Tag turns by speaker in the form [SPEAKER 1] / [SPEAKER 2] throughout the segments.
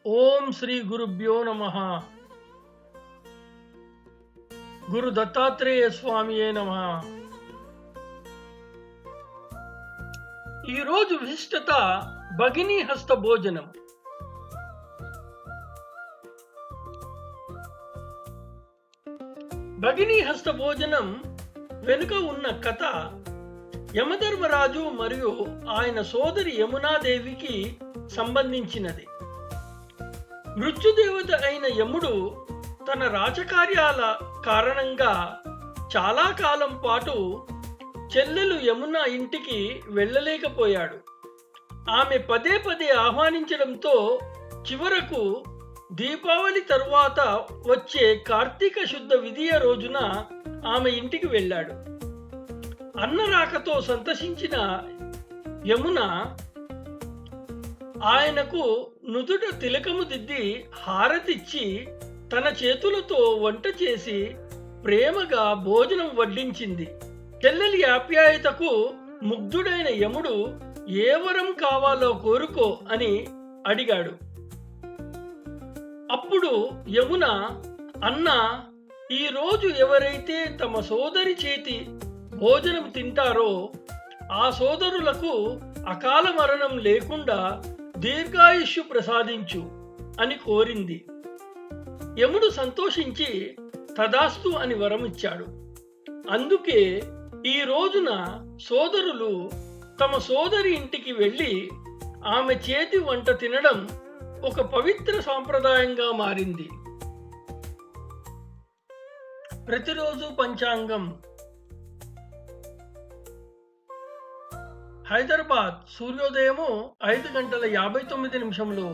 [SPEAKER 1] ఓం శ్రీ గురుభ్యో నమః. గురు దత్తాత్రేయ స్వామియే నమః. ఈరోజు విశిష్టత భగినీ హస్త భోజనం. భగినీ హస్త భోజనం వెనుక ఉన్న కథ యమధర్మరాజు మరియు ఆయన సోదరి యమునాదేవికి సంబంధించినది. మృత్యుదేవత అయిన యముడు తన రాజకార్యాల కారణంగా చాలా కాలం పాటు చెల్లెలు యమున ఇంటికి వెళ్ళలేకపోయాడు. ఆమె పదే పదే ఆహ్వానించడంతో చివరకు దీపావళి తరువాత వచ్చే కార్తీక శుద్ధ విధియ రోజున ఆమె ఇంటికి వెళ్ళాడు. అన్నరాకతో సంతసించిన యమున ఆయనకు నుదుట తిలకము దిద్ది హారతిచ్చి తన చేతులతో వంట చేసి ప్రేమగా భోజనం వడ్డించింది. చెల్లెలి ఆప్యాయతకు ముగ్ధుడైన యముడు ఏ వరం కావాలో కోరుకో అని అడిగాడు. అప్పుడు యమున, అన్న, ఈరోజు ఎవరైతే తమ సోదరి చేతి భోజనం తింటారో ఆ సోదరులకు అకాల మరణం లేకుండా దీర్ఘాయుష్యు ప్రసాదించు అని కోరింది. యముడు సంతోషించి తదాస్తు అని వరమిచ్చాడు. అందుకే ఈ రోజున సోదరులు తమ సోదరి ఇంటికి వెళ్ళి ఆమె చేతి వంట తినడం ఒక పవిత్ర సాంప్రదాయంగా మారింది. ప్రతిరోజు పంచాంగం. హైదరాబాద్ సూర్యోదయము 5:59,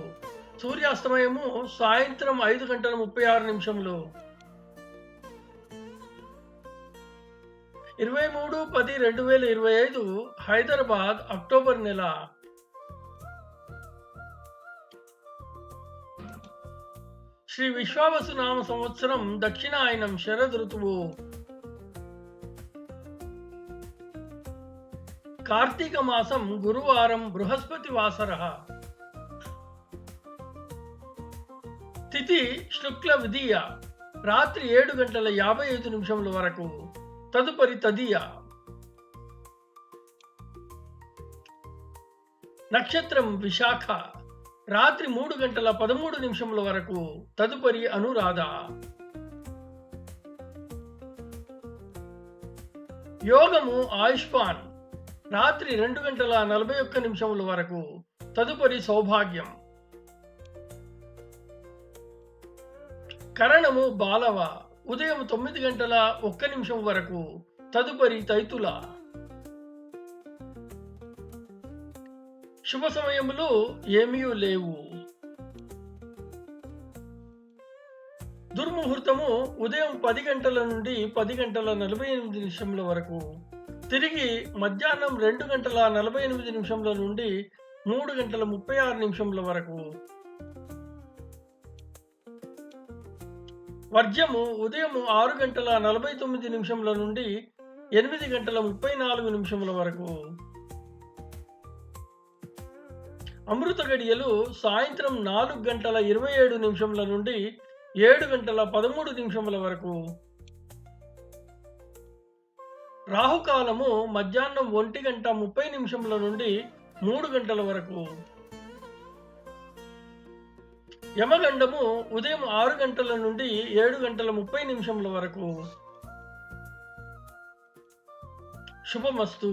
[SPEAKER 1] సూర్యాస్తమయము సాయంత్రం 5:36. 23/10/2025 హైదరాబాద్ అక్టోబర్ నెల. శ్రీ విశ్వావసునామ సంవత్సరం దక్షిణాయనం శరద్ ఋతువు. కార్తీక మాసం గురువారం బృహస్పతి వాసర. తిథి శుక్ల విధియ రాత్రి 7:55 వరకు, తదుపరి తదియ. నక్షత్రం విశాఖ రాత్రి 3:13 వరకు, తదుపరి అనురాధ. యోగము ఆయుష్మాన్ రాత్రి 2:41 వరకు, తదుపరి సౌభాగ్యం. కరణము బాలవ ఉదయం 9:01 వరకు, తదుపరి తైతుల. శుభ సమయములు ఏమీ లేవు. దుర్ముహూర్తము ఉదయం 10 గంటల నుండి 10:48 వరకు, తిరిగి మధ్యాహ్నం 2:48 నుండి 3:36 వరకు. వర్జము ఉదయం 6:49 నుండి 8:34 వరకు. అమృత గడియలు సాయంత్రం 4:27 నుండి 7:13 వరకు. రాహుకాలము మధ్యాహ్నం 1:30 నుండి 3 గంటల వరకు. యమగండము ఉదయం 6 గంటల నుండి 7:30 వరకు. శుభమస్తు.